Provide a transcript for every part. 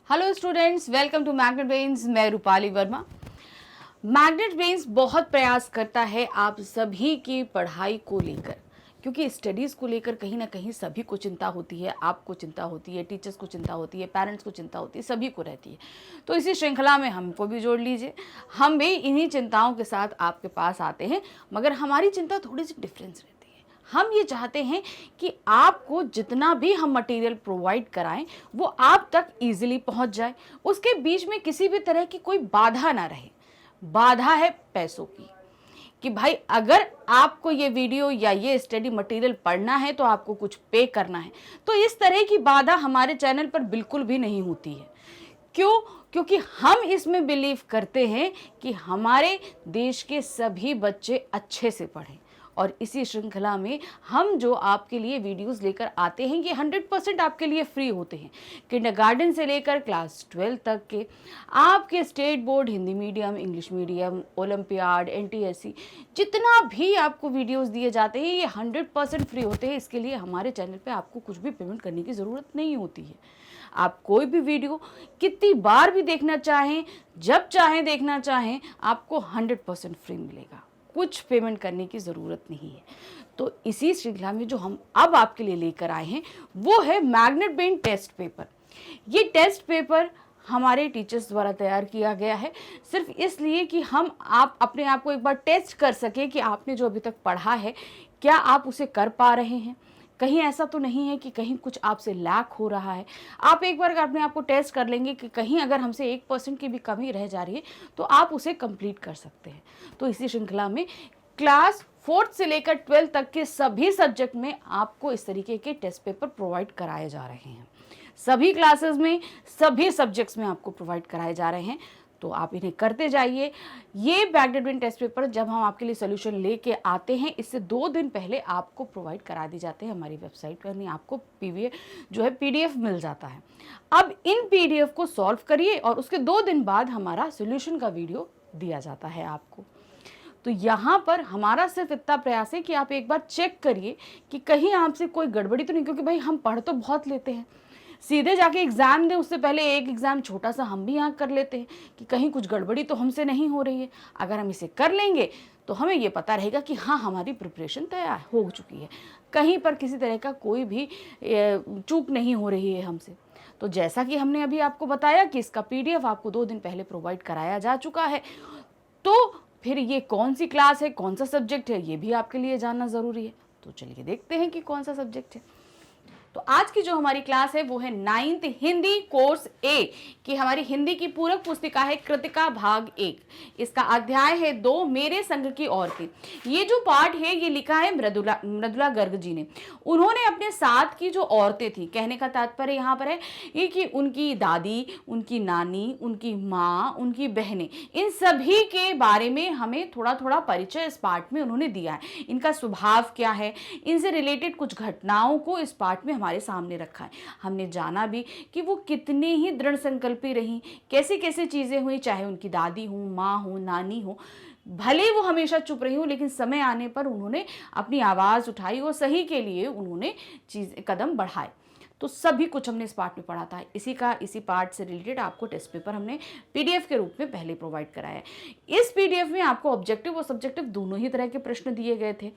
Hello students, welcome to Magnet Brains. मैं Rupali Verma. Magnet brains बहुत प्रयास करता है आप सभी की पढ़ाई को लेकर, क्योंकि स्टडीज़ को लेकर कहीं ना कहीं सभी को चिंता होती है। आपको चिंता होती है, टीचर्स को चिंता होती है, पेरेंट्स को चिंता होती है, सभी को रहती है। तो इसी श्रृंखला में हमको भी जोड़ लीजिए। हम भी इन्हीं चिंताओं के साथ आपके पास आते हैं, मगर हमारी चिंता थोड़ी सी डिफरेंस रहती है। हम ये चाहते हैं कि आपको जितना भी हम मटेरियल प्रोवाइड कराएं वो आप तक इजीली पहुंच जाए, उसके बीच में किसी भी तरह की कोई बाधा ना रहे। बाधा है पैसों की, कि भाई अगर आपको ये वीडियो या ये स्टडी मटेरियल पढ़ना है तो आपको कुछ पे करना है। तो इस तरह की बाधा हमारे चैनल पर बिल्कुल भी नहीं होती है। क्यों? क्योंकि हम इसमें बिलीव करते हैं कि हमारे देश के सभी बच्चे अच्छे से पढ़ें, और इसी श्रृंखला में हम जो आपके लिए वीडियोस लेकर आते हैं ये 100% आपके लिए फ्री होते हैं। किंडरगार्टन से लेकर क्लास 12 तक के आपके state board, Hindi medium, English medium, olympiad, NTSC, जितना भी आपको वीडियोस दिए जाते हैं ये 100% फ्री होते हैं। इसके लिए हमारे चैनल पे आपको कुछ भी पेमेंट करने की ज़रूरत नहीं होती है। आप कोई भी वीडियो कितनी बार भी देखना चाहें, जब चाहें देखना चाहें, आपको 100% फ्री मिलेगा। कुछ पेमेंट करने की ज़रूरत नहीं है। तो इसी श्रृंखला में जो हम अब आपके लिए लेकर आए हैं वो है मैग्नेट ब्रेन टेस्ट पेपर। ये टेस्ट पेपर हमारे टीचर्स द्वारा तैयार किया गया है, सिर्फ इसलिए कि आप अपने आप को एक बार टेस्ट कर सके कि आपने जो अभी तक पढ़ा है क्या आप उसे कर पा रहे हैं। कहीं ऐसा तो नहीं है कि कहीं कुछ आपसे लैक हो रहा है। आप एक बार अपने आप को टेस्ट कर लेंगे कि कहीं अगर हमसे 1% की भी कमी रह जा रही है तो आप उसे कंप्लीट कर सकते हैं। तो इसी श्रृंखला में क्लास 4 से लेकर 12 तक के सभी सब्जेक्ट में आपको इस तरीके के टेस्ट पेपर प्रोवाइड कराए जा रहे हैं। सभी क्लासेस में, सभी सब्जेक्ट्स में आपको प्रोवाइड कराए जा रहे हैं। तो आप इन्हें करते जाइए। ये मैग्नेट ब्रेन टेस्ट पेपर जब हम आपके लिए सोल्यूशन लेके आते हैं, इससे 2 दिन पहले आपको प्रोवाइड करा दी जाते हैं हमारी वेबसाइट पर। नहीं, आपको पीडीएफ मिल जाता है। अब इन पीडीएफ को सॉल्व करिए और उसके 2 दिन बाद हमारा सोल्यूशन का वीडियो दिया जाता है आपको। तो यहाँ पर हमारा सिर्फ इतना प्रयास है कि आप एक बार चेक करिए कि कहीं आपसे कोई गड़बड़ी तो नहीं, क्योंकि भाई हम पढ़ तो बहुत लेते हैं, सीधे जाके एग्ज़ाम दें उससे पहले एक एग्ज़ाम छोटा सा हम भी यहाँ कर लेते हैं कि कहीं कुछ गड़बड़ी तो हमसे नहीं हो रही है। अगर हम इसे कर लेंगे तो हमें ये पता रहेगा कि हाँ, हमारी प्रिपरेशन तैयार हो चुकी है, कहीं पर किसी तरह का कोई भी चूक नहीं हो रही है हमसे। तो जैसा कि हमने अभी आपको बताया कि इसका पीडीएफ आपको 2 दिन पहले प्रोवाइड कराया जा चुका है, तो फिर ये कौन सी क्लास है, कौन सा सब्जेक्ट है, ये भी आपके लिए जानना ज़रूरी है। तो चलिए देखते हैं कि कौन सा सब्जेक्ट है। तो आज की जो हमारी क्लास है वो है 9th हिंदी कोर्स ए की हमारी हिंदी की पूरक पुस्तिका है कृतिका भाग 1। इसका अध्याय है 2, मेरे संग की औरतें। ये जो पाठ है ये लिखा है मृदुला गर्ग जी ने। उन्होंने अपने साथ की जो औरतें थी, कहने का तात्पर्य यहाँ पर है ये कि उनकी दादी, उनकी नानी, उनकी माँ, उनकी बहनें, इन सभी के बारे में हमें थोड़ा थोड़ा परिचय इस पाठ में उन्होंने दिया है। इनका स्वभाव क्या है, इनसे रिलेटेड कुछ घटनाओं को इस पाठ में हमारे सामने रखा है। हमने जाना भी कि वो कितनी ही दृढ़ संकल्पी रही, कैसे कैसे चीज़ें हुई, चाहे उनकी दादी हो, माँ हो, नानी हो, भले वो हमेशा चुप रही हो लेकिन समय आने पर उन्होंने अपनी आवाज़ उठाई और सही के लिए उन्होंने कदम बढ़ाए। तो सभी कुछ हमने इस पार्ट में पढ़ा था। इसी पार्ट से रिलेटेड आपको टेस्ट पेपर हमने पीडीएफ के रूप में पहले प्रोवाइड कराया है। इस पीडीएफ में आपको ऑब्जेक्टिव और सब्जेक्टिव दोनों ही तरह के प्रश्न दिए गए थे।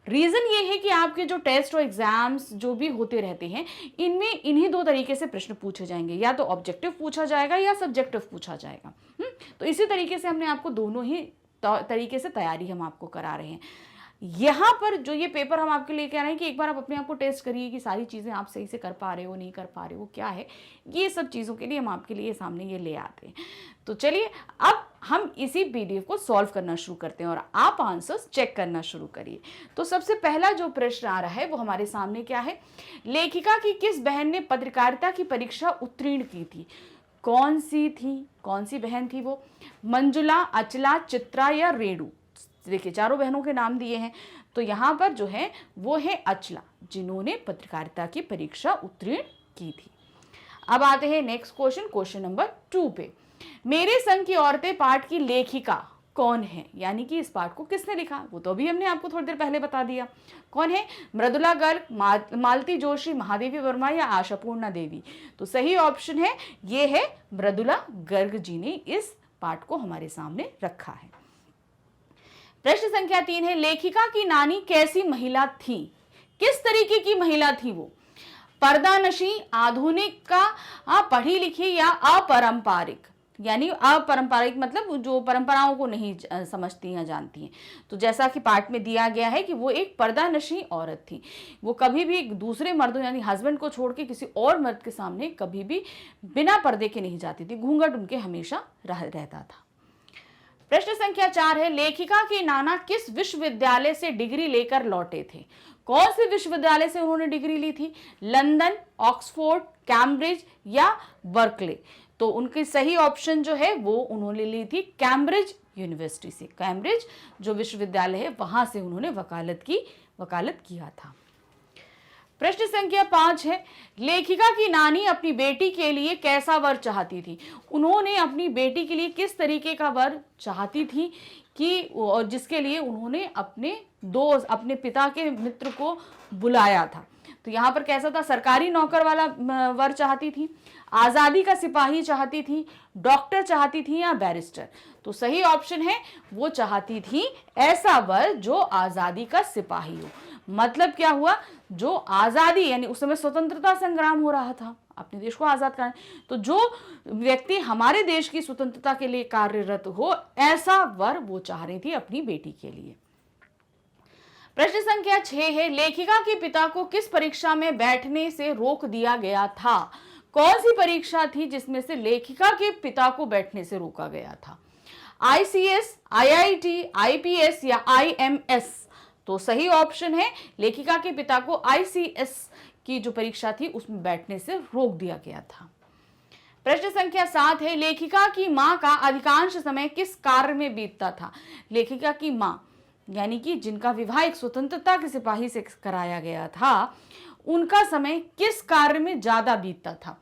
रीज़न ये है कि आपके जो टेस्ट और एग्जाम्स जो भी होते रहते हैं इनमें इन्हीं 2 तरीके से प्रश्न पूछे जाएंगे, या तो ऑब्जेक्टिव पूछा जाएगा या सब्जेक्टिव पूछा जाएगा। तो इसी तरीके से हमने आपको दोनों ही तरीके से तैयारी हम आपको करा रहे हैं। यहाँ पर जो ये पेपर हम आपके लिए कह रहे हैं कि एक बार आप अपने आप को टेस्ट करिए कि सारी चीज़ें आप सही से कर पा रहे हो, नहीं कर पा रहे हो, क्या है, ये सब चीज़ों के लिए हम आपके लिए सामने ये ले आते हैं। तो चलिए अब हम इसी पीडीएफ को सॉल्व करना शुरू करते हैं और आप आंसर्स चेक करना शुरू करिए। तो सबसे पहला जो प्रश्न आ रहा है वो हमारे सामने क्या है, लेखिका की किस बहन ने पत्रकारिता की परीक्षा उत्तीर्ण की थी। कौन सी बहन थी वो? मंजुला, अचला, चित्रा या रेणु। देखिए चारों बहनों के नाम दिए हैं। तो यहाँ पर जो है वो है अचला, जिन्होंने पत्रकारिता की परीक्षा उत्तीर्ण की थी। अब आते हैं नेक्स्ट क्वेश्चन नंबर 2 पे। मेरे संग की औरतें पाठ की लेखिका कौन है, यानी कि इस पाठ को किसने लिखा, वो तो अभी हमने आपको थोड़ी देर पहले बता दिया। कौन है? मृदुला गर्ग, मालती जोशी, महादेवी वर्मा या आशापूर्णा देवी। तो सही ऑप्शन है ये है मृदुला गर्ग जी ने इस पाठ को हमारे सामने रखा है। प्रश्न संख्या 3 है, लेखिका की नानी कैसी महिला थी? किस तरीके की महिला थी वो? पर्दानशी, आधुनिक का, पढ़ी लिखी या अपारंपरिक? यानी अपारंपरिक मतलब जो परंपराओं को नहीं समझती या जानती हैं। तो जैसा कि पाठ में दिया गया है कि वो एक पर्दानशी औरत थी, वो कभी भी एक दूसरे मर्दों यानी हस्बैंड को छोड़ के किसी और मर्द के सामने कभी भी बिना पर्दे के नहीं जाती थी, घूंघट उनके हमेशा रहता था। प्रश्न संख्या 4 है, लेखिका के नाना किस विश्वविद्यालय से डिग्री लेकर लौटे थे? कौन से विश्वविद्यालय से उन्होंने डिग्री ली थी? लंदन, ऑक्सफोर्ड, कैम्ब्रिज या बर्कले? तो उनकी सही ऑप्शन जो है वो उन्होंने ली थी कैम्ब्रिज यूनिवर्सिटी से। कैम्ब्रिज जो विश्वविद्यालय है वहां से उन्होंने वकालत किया था। प्रश्न संख्या 5 है, लेखिका की नानी अपनी बेटी के लिए कैसा वर चाहती थी? उन्होंने अपनी बेटी के लिए किस तरीके का वर चाहती थी कि और जिसके लिए उन्होंने अपने पिता के मित्र को बुलाया था? तो यहाँ पर कैसा था? सरकारी नौकर वाला वर चाहती थी, आजादी का सिपाही चाहती थी, डॉक्टर चाहती थी या बैरिस्टर? तो सही ऑप्शन है वो चाहती थी ऐसा वर जो आजादी का सिपाही हो। मतलब क्या हुआ? जो आजादी यानी उस समय स्वतंत्रता संग्राम हो रहा था, अपने देश को आजाद करना, तो जो व्यक्ति हमारे देश की स्वतंत्रता के लिए कार्यरत हो ऐसा वर वो चाह रही थी अपनी बेटी के लिए। प्रश्न संख्या 6 है, लेखिका के पिता को किस परीक्षा में बैठने से रोक दिया गया था? कौन सी परीक्षा थी जिसमें से लेखिका के पिता को बैठने से रोका गया था? आईसीएस, आईआईटी, आईपीएस या आईएमएस? तो सही ऑप्शन है लेखिका के पिता को आईसीएस की जो परीक्षा थी उसमें बैठने से रोक दिया गया था। प्रश्न संख्या 7 है, लेखिका की मां का अधिकांश समय किस कार्य में बीतता था? लेखिका की मां यानी कि जिनका विवाह एक स्वतंत्रता के सिपाही से कराया गया था, उनका समय किस कार्य में ज्यादा बीतता था?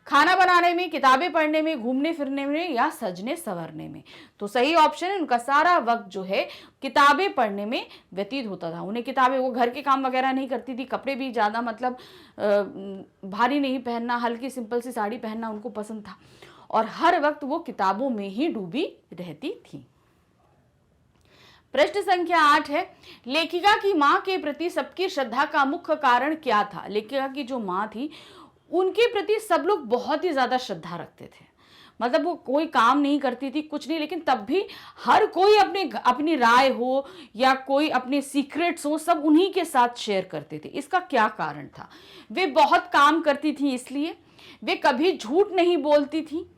खाना बनाने में, किताबें पढ़ने में, घूमने फिरने में या सजने संवरने में? तो सही ऑप्शन है उनका सारा वक्त जो है किताबें पढ़ने में व्यतीत होता था। उन्हें किताबें, वो घर के काम वगैरह नहीं करती थी, कपड़े भी ज़्यादा मतलब भारी नहीं पहनना, हल्की सिंपल सी साड़ी पहनना उनको पसंद था और हर वक्त वो किताबों में ही डूबी रहती थी। प्रश्न संख्या 8 है, लेखिका की मां के प्रति सबकी श्रद्धा का मुख्य कारण क्या था? लेखिका की जो मां थी उनके प्रति सब लोग बहुत ही ज्यादा श्रद्धा रखते थे। मतलब वो कोई काम नहीं करती थी, कुछ नहीं, लेकिन तब भी हर कोई अपनी राय हो या कोई अपने सीक्रेट्स हो सब उन्हीं के साथ शेयर करते थे। इसका क्या कारण था? वे बहुत काम करती थी इसलिए, वे कभी झूठ नहीं बोलती थी,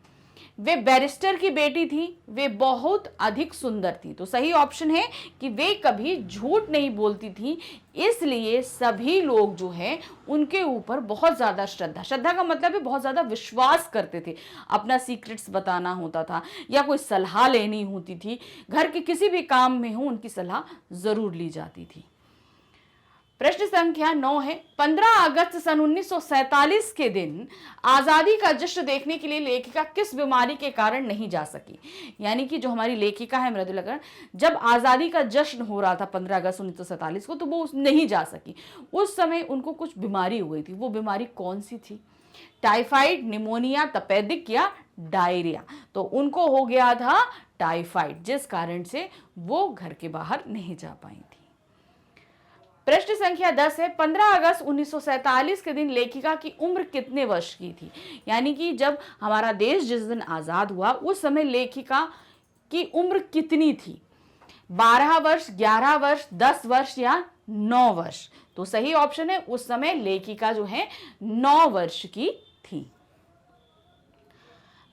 वे बैरिस्टर की बेटी थी, वे बहुत अधिक सुंदर थी। तो सही ऑप्शन है कि वे कभी झूठ नहीं बोलती थी, इसलिए सभी लोग जो है उनके ऊपर बहुत ज्यादा श्रद्धा का मतलब है बहुत ज्यादा विश्वास करते थे। अपना सीक्रेट्स बताना होता था या कोई सलाह लेनी होती थी, घर के किसी भी काम में हो उनकी सलाह जरूर ली जाती थी। प्रश्न संख्या 9 है, 15 अगस्त सन 1947 के दिन आजादी का जश्न देखने के लिए लेखिका किस बीमारी के कारण नहीं जा सकी? यानी कि जो हमारी लेखिका है मृदुला गर्ग, जब आजादी का जश्न हो रहा था 15 अगस्त 1947 को, तो वो नहीं जा सकी। उस समय उनको कुछ बीमारी हो गई थी। वो बीमारी कौन सी थी? टाइफाइड, निमोनिया, तपेदिक या डायरिया? तो उनको हो गया था टाइफाइड, जिस कारण से वो घर के बाहर नहीं जा पाई थी। प्रश्न संख्या 10 है, 15 अगस्त 1947 के दिन लेखिका की उम्र कितने वर्ष की थी? यानी कि जब हमारा देश जिस दिन आजाद हुआ उस समय लेखिका की उम्र कितनी थी? 12 वर्ष, 11 वर्ष, 10 वर्ष या 9 वर्ष? तो सही ऑप्शन है उस समय लेखिका जो है 9 वर्ष की थी।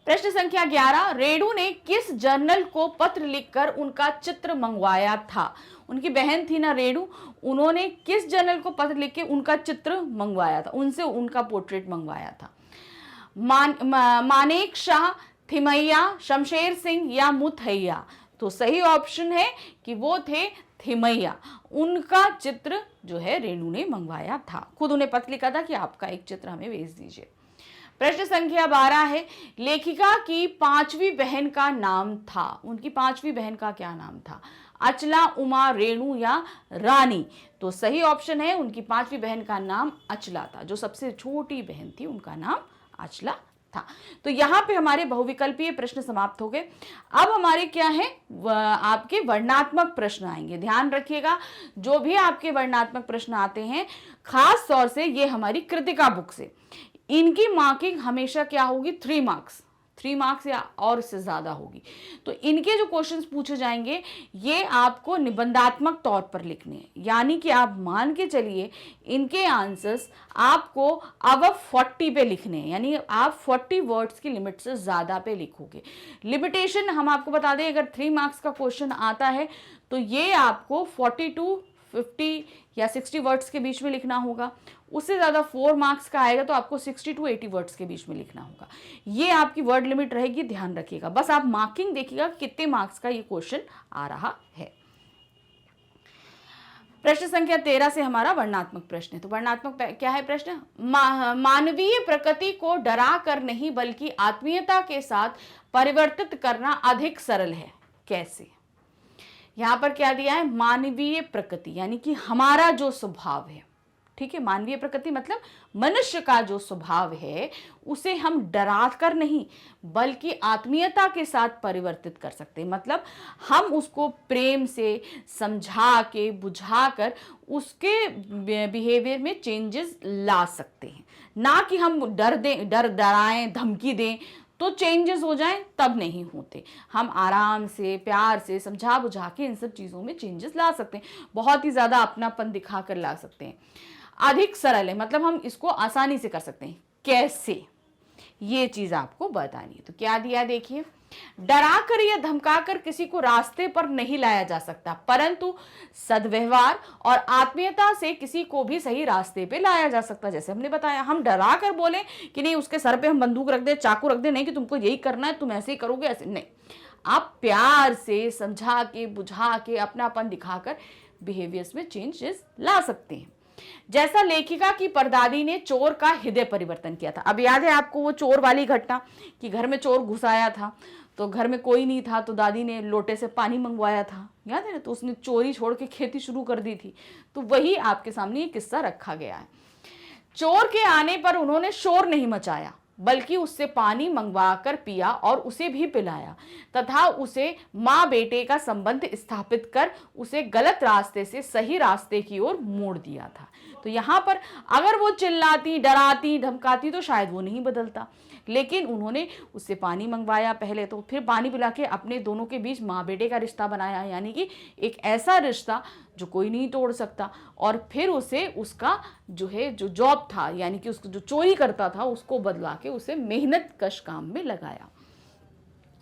प्रश्न संख्या 11, रेणु ने किस जर्नल को पत्र लिखकर उनका चित्र मंगवाया था? उनकी बहन थी ना रेणु, उन्होंने किस जर्नल को पत्र लिख के उनका चित्र मंगवाया था, उनसे उनका पोर्ट्रेट मंगवाया था? मानेक शाह, थिमैया, शमशेर सिंह या मुथैया? तो सही ऑप्शन है कि वो थे थिमैया। उनका चित्र जो है रेणु ने मंगवाया था, खुद उन्हें पत्र लिखा था कि आपका एक चित्र हमें भेज दीजिए। प्रश्न संख्या 12 है, लेखिका की पांचवी बहन का नाम था। उनकी पांचवी बहन का क्या नाम था? अचला, उमा, रेणु या रानी? तो सही ऑप्शन है, उनकी पांचवी बहन का नाम अचला था। जो सबसे छोटी बहन थी उनका नाम अचला था। तो यहां पे हमारे बहुविकल्पीय प्रश्न समाप्त हो गए। अब हमारे क्या है, आपके वर्णनात्मक प्रश्न आएंगे। ध्यान रखिएगा, जो भी आपके वर्णनात्मक प्रश्न आते हैं, खास तौर से ये हमारी कृतिका बुक से, इनकी मार्किंग हमेशा क्या होगी? 3 मार्क्स या और इससे ज्यादा होगी। तो इनके जो क्वेश्चंस पूछे जाएंगे ये आपको निबंधात्मक तौर पर लिखने हैं, यानी कि आप मान के चलिए इनके आंसर्स आपको अब 40 पे लिखने हैं, यानी आप 40 वर्ड्स की लिमिट से ज्यादा पे लिखोगे। लिमिटेशन हम आपको बता दें, अगर 3 मार्क्स का क्वेश्चन आता है तो ये आपको 40 टू 50 या 60 वर्ड्स के बीच में लिखना होगा। उससे ज़्यादा 4 मार्क्स का आएगा तो आपको 60 टू 80 वर्ड्स के बीच में लिखना होगा। ये आपकी वर्ड लिमिट रहेगी, ध्यान रखिएगा। बस आप मार्किंग देखिएगा कितने मार्क्स का ये क्वेश्चन आ रहा है। प्रश्न संख्या 13 से हमारा वर्णनात्मक प्रश्न है। तो वर्णनात्मक क्या है प्रश्न? मानवीय प्रकृति को डरा कर नहीं बल्कि आत्मीयता के साथ परिवर्तित करना अधिक सरल है। कैसे? यहां पर क्या दिया है? मानवीय प्रकृति, यानी कि हमारा जो स्वभाव है, ठीक है। मानवीय प्रकृति मतलब मनुष्य का जो स्वभाव है उसे हम डरा कर नहीं बल्कि आत्मीयता के साथ परिवर्तित कर सकते हैं। मतलब हम उसको प्रेम से समझा के बुझा कर उसके बिहेवियर में चेंजेस ला सकते हैं, ना कि हम डराएं, धमकी दें तो चेंजेस हो जाएं, तब नहीं होते। हम आराम से, प्यार से समझा बुझा के इन सब चीज़ों में चेंजेस ला सकते हैं, बहुत ही ज़्यादा अपनापन दिखा कर ला सकते हैं। अधिक सरल है मतलब हम इसको आसानी से कर सकते हैं। कैसे? ये चीज़ आपको बतानी है। तो क्या दिया देखिए, डरा कर या धमका कर किसी को रास्ते पर नहीं लाया जा सकता, परंतु सद्व्यवहार और आत्मीयता से किसी को भी सही रास्ते पे लाया जा सकता। जैसे हमने बताया, हम डरा कर बोले कि नहीं उसके सर पे हम बंदूक रख दे, चाकू रख दे, नहीं कि तुमको यही करना है, तुम ऐसे ही करोगे, ऐसे नहीं। आप प्यार से समझा के बुझा के अपनापन दिखाकर बिहेवियर्स में चेंजेस ला सकते हैं। जैसा लेखिका की परदादी ने चोर का हृदय परिवर्तन किया था। अब याद है आपको वो चोर वाली घटना कि घर में चोर घुस आया था, तो घर में कोई नहीं था तो दादी ने लोटे से पानी मंगवाया था, याद है ना? तो उसने चोरी छोड़ के खेती शुरू कर दी थी। तो वही आपके सामने ये किस्सा रखा गया है। चोर के आने पर उन्होंने शोर नहीं मचाया बल्कि उससे पानी मंगवाकर पिया और उसे भी पिलाया तथा उसे माँ बेटे का संबंध स्थापित कर उसे गलत रास्ते से सही रास्ते की ओर मोड़ दिया था। तो यहाँ पर अगर वो चिल्लाती, डराती, धमकाती तो शायद वो नहीं बदलता, लेकिन उन्होंने उससे पानी मंगवाया पहले, तो फिर पानी पिला के अपने दोनों के बीच माँ बेटे का रिश्ता बनाया, यानी कि एक ऐसा रिश्ता जो कोई नहीं तोड़ सकता। और फिर उसे उसका जो जॉब था, यानी कि उसको जो चोरी करता था उसको बदला के उसे मेहनत कश काम में लगाया।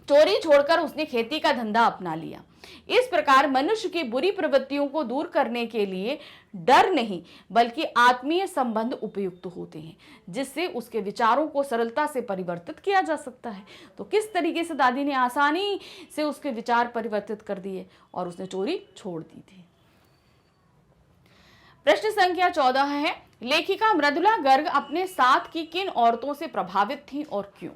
चोरी छोड़कर उसने खेती का धंधा अपना लिया। इस प्रकार मनुष्य की बुरी प्रवृत्तियों को दूर करने के लिए डर नहीं बल्कि आत्मीय संबंध उपयुक्त होते हैं, जिससे उसके विचारों को सरलता से परिवर्तित किया जा सकता है। तो किस तरीके से दादी ने आसानी से उसके विचार परिवर्तित कर दिए और उसने चोरी छोड़ दी थी। प्रश्न संख्या 14 है, लेखिका मृदुला गर्ग अपने साथ की किन औरतों से प्रभावित थी और क्यों?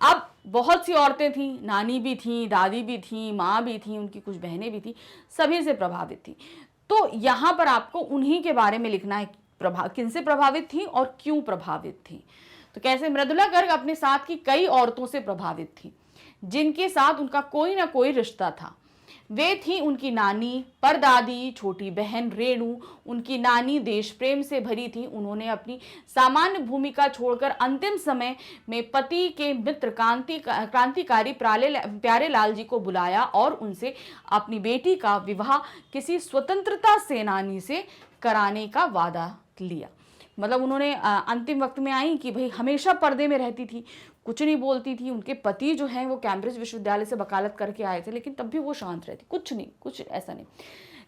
अब बहुत सी औरतें थी, नानी भी थी, दादी भी थी, माँ भी थी, उनकी कुछ बहनें भी थी, सभी से प्रभावित थी। तो यहाँ पर आपको उन्हीं के बारे में लिखना है, किन से प्रभावित थी और क्यों प्रभावित थी। तो कैसे? मृदुला गर्ग अपने साथ की कई औरतों से प्रभावित थी जिनके साथ उनका कोई ना कोई रिश्ता था। वे थी उनकी नानी, परदादी, छोटी बहन रेणु। उनकी नानी देश प्रेम से भरी थी। उन्होंने अपनी सामान्य भूमिका छोड़कर अंतिम समय में पति के मित्र क्रांतिकारी प्यारेलाल जी को बुलाया और उनसे अपनी बेटी का विवाह किसी स्वतंत्रता सेनानी से कराने का वादा लिया। मतलब उन्होंने अंतिम वक्त में आई कि भाई हमेशा पर्दे में रहती थी, कुछ नहीं बोलती थी। उनके पति जो हैं वो कैम्ब्रिज विश्वविद्यालय से वकालत करके आए थे, लेकिन तब भी वो शांत रहती, कुछ नहीं, कुछ ऐसा नहीं।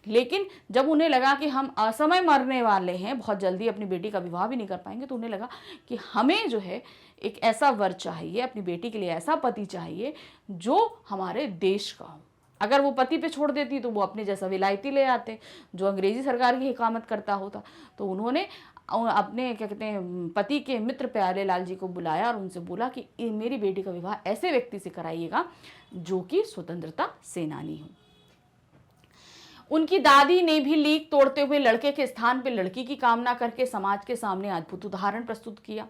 लेकिन जब उन्हें लगा कि हम असमय मरने वाले हैं, बहुत जल्दी अपनी बेटी का विवाह भी नहीं कर पाएंगे, तो उन्हें लगा कि हमें जो है एक ऐसा वर चाहिए, अपनी बेटी के लिए ऐसा पति चाहिए जो हमारे देश का हो। अगर वो पति पे छोड़ देती तो वो अपने जैसा विलायती ले आते जो अंग्रेजी सरकार की हिकामत करता होता। तो उन्होंने अपने क्या कहते हैं पति के मित्र प्यारेलाल जी को बुलाया और उनसे बोला कि मेरी बेटी का विवाह ऐसे व्यक्ति से कराइएगा जो कि स्वतंत्रता सेनानी हो। उनकी दादी ने भी लीक तोड़ते हुए लड़के के स्थान पर लड़की की कामना करके समाज के सामने अद्भुत उदाहरण प्रस्तुत किया,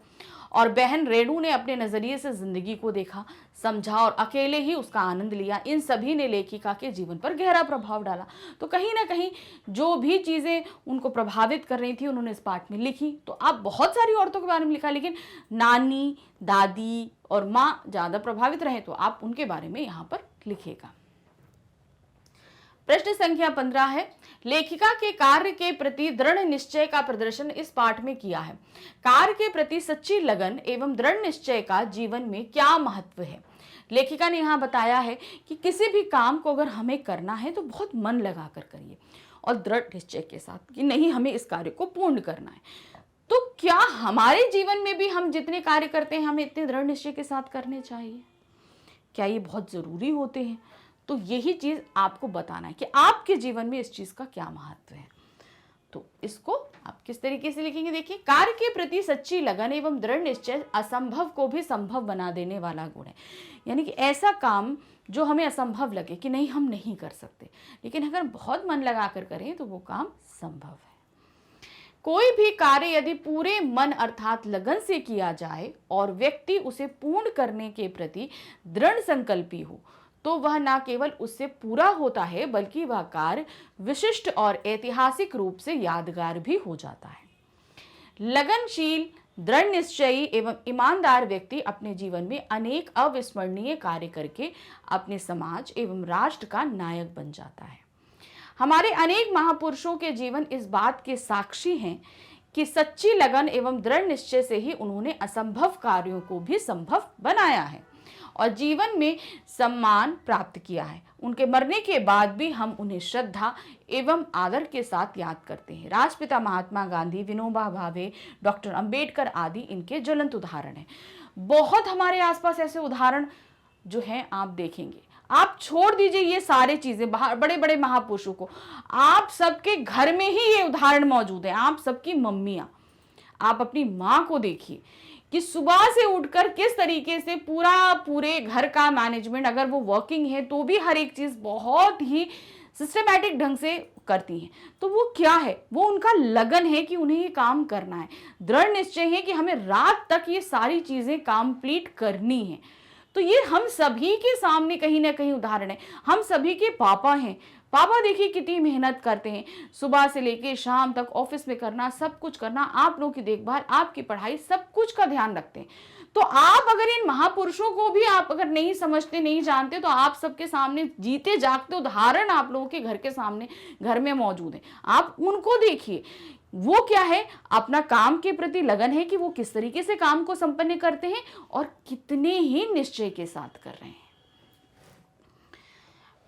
और बहन रेणु ने अपने नजरिए से जिंदगी को देखा, समझा और अकेले ही उसका आनंद लिया। इन सभी ने लेखिका के जीवन पर गहरा प्रभाव डाला। तो कहीं ना कहीं जो भी चीजें उनको प्रभावित कर रही थी उन्होंने इस पाठ में लिखी। तो आप बहुत सारी औरतों के बारे में लिखा, लेकिन नानी, दादी और माँ ज्यादा प्रभावित रहे तो आप उनके बारे में यहाँ पर लिखिएगा। प्रश्न संख्या 15 है, लेखिका के कार्य के प्रति दृढ़ निश्चय का प्रदर्शन इस पाठ में किया है। कार्य के प्रति सच्ची लगन एवं दृढ़ निश्चय का जीवन में क्या महत्व है। लेखिका ने यहाँ बताया है कि किसी भी काम को अगर हमें करना है तो बहुत मन लगाकर करिए और दृढ़ निश्चय के साथ कि नहीं, हमें इस कार्य को पूर्ण करना है। तो क्या हमारे जीवन में भी हम जितने कार्य करते हैं हमें इतने दृढ़ निश्चय के साथ करने चाहिए? क्या ये बहुत जरूरी होते हैं? तो यही चीज आपको बताना है कि आपके जीवन में इस चीज का क्या महत्व है। तो इसको आप किस तरीके से लिखेंगे, देखिए, कार्य के प्रति सच्ची लगन एवं दृढ़ निश्चय असंभव को भी संभव बना देने वाला गुण है। यानी कि ऐसा काम जो हमें असंभव लगे कि नहीं हम नहीं कर सकते, लेकिन अगर बहुत मन लगाकर करें तो वो काम संभव है। कोई भी कार्य यदि पूरे मन अर्थात लगन से किया जाए और व्यक्ति उसे पूर्ण करने के प्रति दृढ़ संकल्पी हो तो वह न केवल उससे पूरा होता है बल्कि वह कार्य विशिष्ट और ऐतिहासिक रूप से यादगार भी हो जाता है। लगनशील, दृढ़ निश्चयी एवं ईमानदार व्यक्ति अपने जीवन में अनेक अविस्मरणीय कार्य करके अपने समाज एवं राष्ट्र का नायक बन जाता है। हमारे अनेक महापुरुषों के जीवन इस बात के साक्षी हैं कि सच्ची लगन एवं दृढ़ निश्चय से ही उन्होंने असंभव कार्यों को भी संभव बनाया है और जीवन में सम्मान प्राप्त किया है। उनके मरने के बाद भी हम उन्हें श्रद्धा एवं आदर के साथ याद करते हैं। राष्ट्रपिता महात्मा गांधी, विनोबा भावे, डॉक्टर अंबेडकर आदि इनके ज्वलंत उदाहरण हैं। बहुत हमारे आसपास ऐसे उदाहरण जो हैं आप देखेंगे। आप छोड़ दीजिए ये सारे चीजें, बड़े बड़े महापुरुषों को, आप सबके घर में ही ये उदाहरण मौजूद है। आप सबकी मम्मियां, आप अपनी माँ को देखिए कि सुबह से उठकर किस तरीके से पूरे घर का मैनेजमेंट, अगर वो वर्किंग है तो भी हर एक चीज बहुत ही सिस्टमैटिक ढंग से करती हैं। तो वो क्या है, वो उनका लगन है कि उन्हें ये काम करना है, दृढ़ निश्चय है कि हमें रात तक ये सारी चीजें कंप्लीट करनी है। तो ये हम सभी के सामने कहीं ना कहीं उदाहरण है। हम सभी के पापा हैं। पापा देखिए कितनी मेहनत करते हैं, सुबह से लेके शाम तक ऑफिस में करना, सब कुछ करना, आप लोगों की देखभाल, आपकी पढ़ाई, सब कुछ का ध्यान रखते हैं। तो आप अगर इन महापुरुषों को भी आप अगर नहीं समझते, नहीं जानते, तो आप सबके सामने जीते जागते उदाहरण आप लोगों के घर के सामने, घर में मौजूद है। आप उनको देखिए, वो क्या है, अपना काम के प्रति लगन है कि वो किस तरीके से काम को संपन्न करते हैं और कितने ही निश्चय के साथ कर रहे हैं।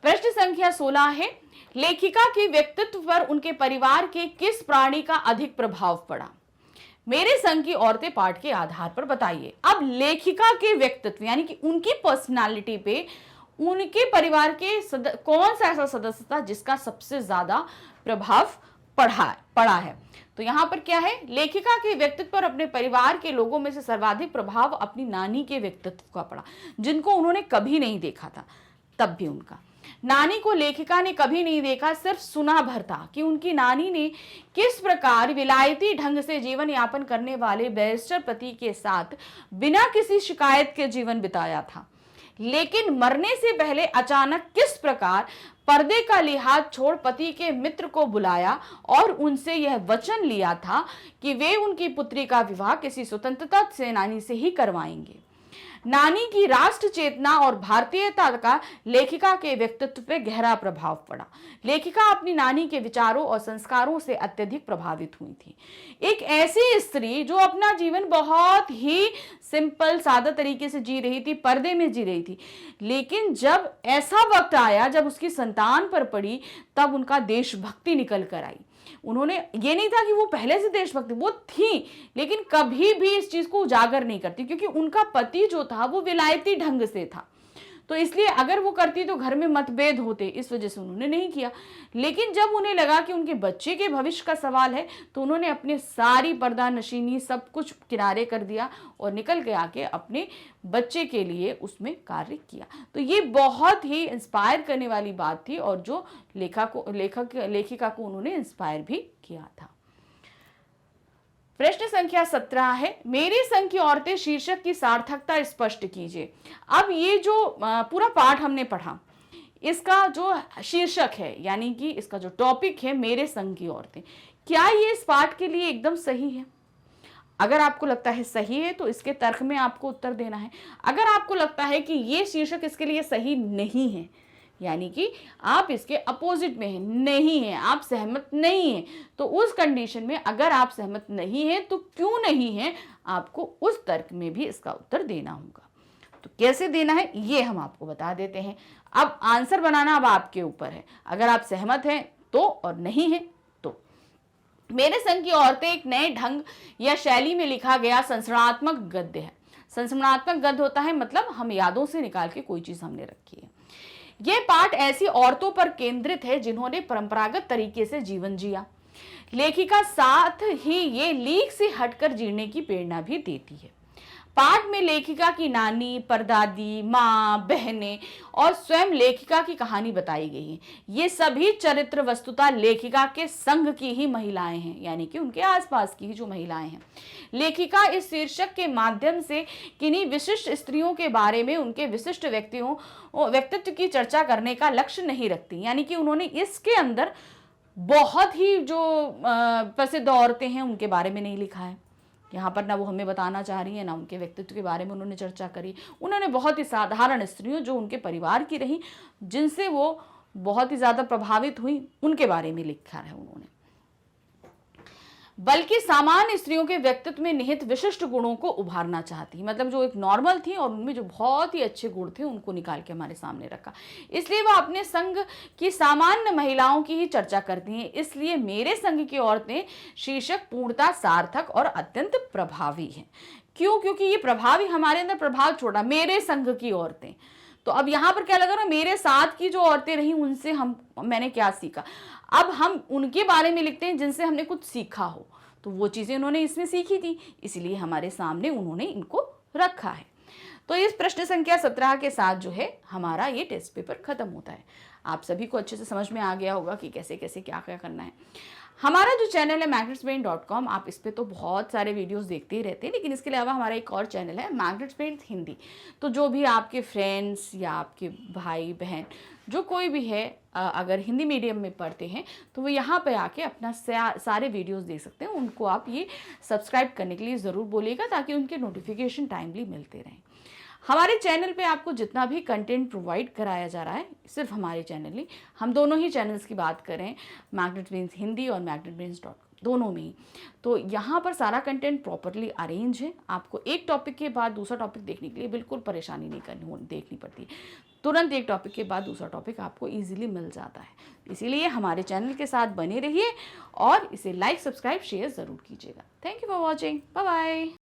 प्रश्न संख्या 16 है, लेखिका के व्यक्तित्व पर उनके परिवार के किस प्राणी का अधिक प्रभाव पड़ा? मेरे संग की औरतें पाठ के आधार पर बताइए। अब लेखिका के व्यक्तित्व यानी कि उनकी पर्सनालिटी पे उनके परिवार के कौन सा ऐसा सदस्य था जिसका सबसे ज्यादा प्रभाव पड़ा है? तो यहाँ पर क्या है, लेखिका के व्यक्तित्व पर अपने परिवार के लोगों में से सर्वाधिक प्रभाव अपनी नानी के व्यक्तित्व का पड़ा, जिनको उन्होंने कभी नहीं देखा था। तब भी उनका नानी को लेखिका ने कभी नहीं देखा, सिर्फ सुना भर था कि उनकी नानी ने किस प्रकार विलायती ढंग से जीवन यापन करने वाले बैरिस्टर पति के साथ बिना किसी शिकायत के जीवन बिताया था, लेकिन मरने से पहले अचानक किस प्रकार पर्दे का लिहाज छोड़ पति के मित्र को बुलाया और उनसे यह वचन लिया था कि वे उनकी पुत्री का विवाह किसी स्वतंत्रता सेनानी से ही करवाएंगे। नानी की राष्ट्र चेतना और भारतीयता का लेखिका के व्यक्तित्व पर गहरा प्रभाव पड़ा। लेखिका अपनी नानी के विचारों और संस्कारों से अत्यधिक प्रभावित हुई थी। एक ऐसी स्त्री जो अपना जीवन बहुत ही सिंपल सादा तरीके से जी रही थी, पर्दे में जी रही थी, लेकिन जब ऐसा वक्त आया जब उसकी संतान पर पड़ी तब उनका देशभक्ति निकल कर आई। उन्होंने ये नहीं था कि वो पहले से देशभक्ति, वो थी, लेकिन कभी भी इस चीज को उजागर नहीं करती क्योंकि उनका पति जो था वो विलायती ढंग से था। तो इसलिए अगर वो करती तो घर में मतभेद होते, इस वजह से उन्होंने नहीं किया। लेकिन जब उन्हें लगा कि उनके बच्चे के भविष्य का सवाल है तो उन्होंने अपने सारी पर्दा नशीनी सब कुछ किनारे कर दिया और निकल के आके अपने बच्चे के लिए उसमें कार्य किया। तो ये बहुत ही इंस्पायर करने वाली बात थी और जो लेखिका को उन्होंने इंस्पायर भी किया था। प्रश्न संख्या 17 है, मेरे संग की औरतें शीर्षक की सार्थकता स्पष्ट कीजिए। अब ये जो पूरा पाठ हमने पढ़ा, इसका जो शीर्षक है यानी कि इसका जो टॉपिक है मेरे संग की औरतें, क्या ये इस पाठ के लिए एकदम सही है? अगर आपको लगता है सही है तो इसके तर्क में आपको उत्तर देना है। अगर आपको लगता है कि ये शीर्षक इसके लिए सही नहीं है, यानी कि आप इसके अपोजिट में हैं, नहीं है, आप सहमत नहीं हैं, तो उस कंडीशन में अगर आप सहमत नहीं हैं तो क्यों नहीं है, आपको उस तर्क में भी इसका उत्तर देना होगा। तो कैसे देना है ये हम आपको बता देते हैं। अब आंसर बनाना अब आपके ऊपर है, अगर आप सहमत हैं तो और नहीं है तो। मेरे संग की औरतें एक नए ढंग या शैली में लिखा गया संस्मरणात्मक गद्य है। संस्मरणात्मक गद्य होता है मतलब हम यादों से निकाल के कोई चीज हमने रखी है। यह पाठ ऐसी औरतों पर केंद्रित है जिन्होंने परंपरागत तरीके से जीवन जिया। लेखिका साथ ही ये लीक से हटकर जीने की प्रेरणा भी देती है। पाठ में लेखिका की नानी, परदादी, माँ, बहनें और स्वयं लेखिका की कहानी बताई गई है। ये सभी चरित्र वस्तुतः लेखिका के संग की ही महिलाएं हैं, यानी कि उनके आसपास की ही जो महिलाएं हैं। लेखिका इस शीर्षक के माध्यम से किन्हीं विशिष्ट स्त्रियों के बारे में उनके विशिष्ट व्यक्तित्व की चर्चा करने का लक्ष्य नहीं रखती, यानी कि उन्होंने इसके अंदर बहुत ही जो प्रसिद्ध औरतें हैं उनके बारे में नहीं लिखा है। यहाँ पर ना वो हमें बताना चाह रही है, ना उनके व्यक्तित्व के बारे में उन्होंने चर्चा करी। उन्होंने बहुत ही साधारण स्त्रियों जो उनके परिवार की रही, जिनसे वो बहुत ही ज़्यादा प्रभावित हुई, उनके बारे में लिखा है उन्होंने, बल्कि सामान्य स्त्रियों के व्यक्तित्व में निहित विशिष्ट गुणों को उभारना चाहती, मतलब जो एक नॉर्मल थी और उनमें जो बहुत ही अच्छे गुण थे उनको निकाल के हमारे सामने रखा। इसलिए वह अपने संग की सामान्य महिलाओं की ही चर्चा करती हैं। इसलिए मेरे संग की औरतें शीर्षक पूर्णतः सार्थक और अत्यंत प्रभावी है। क्यों? क्योंकि ये प्रभावी हमारे अंदर प्रभाव छोड़ा, मेरे संग की औरतें। तो अब यहाँ पर क्या लगा ना, मेरे साथ की जो औरतें रही उनसे मैंने क्या सीखा। अब हम उनके बारे में लिखते हैं जिनसे हमने कुछ सीखा हो, तो वो चीज़ें उन्होंने इसमें सीखी थी, इसलिए हमारे सामने उन्होंने इनको रखा है। तो इस प्रश्न संख्या 17 के साथ जो है हमारा ये टेस्ट पेपर खत्म होता है। आप सभी को अच्छे से समझ में आ गया होगा कि कैसे कैसे क्या क्या करना है। हमारा जो चैनल है magnetspaint.com, आप इस पे तो बहुत सारे वीडियोस देखते ही रहते हैं, लेकिन इसके अलावा हमारा एक और चैनल है मैग्नेट्स पेंट हिंदी। तो जो भी आपके फ्रेंड्स या आपके भाई बहन जो कोई भी है अगर हिंदी मीडियम में पढ़ते हैं तो वो यहाँ पे आके अपना सारे वीडियोस देख सकते हैं। उनको आप ये सब्सक्राइब करने के लिए ज़रूर बोलिएगा ताकि उनके नोटिफिकेशन टाइमली मिलते रहें। हमारे चैनल पे आपको जितना भी कंटेंट प्रोवाइड कराया जा रहा है, सिर्फ हमारे चैनल ही, हम दोनों ही चैनल्स की बात करें, मैग्नेट्स हिंदी और मैग्नेट्स.com, दोनों में ही, तो यहाँ पर सारा कंटेंट प्रॉपरली अरेंज है। आपको एक टॉपिक के बाद दूसरा टॉपिक देखने के लिए बिल्कुल परेशानी नहीं देखनी पड़ती, तुरंत एक टॉपिक के बाद दूसरा टॉपिक आपको इजीली मिल जाता है। इसीलिए हमारे चैनल के साथ बने रहिए और इसे लाइक, सब्सक्राइब, शेयर ज़रूर कीजिएगा। Thank you for watching, bye bye.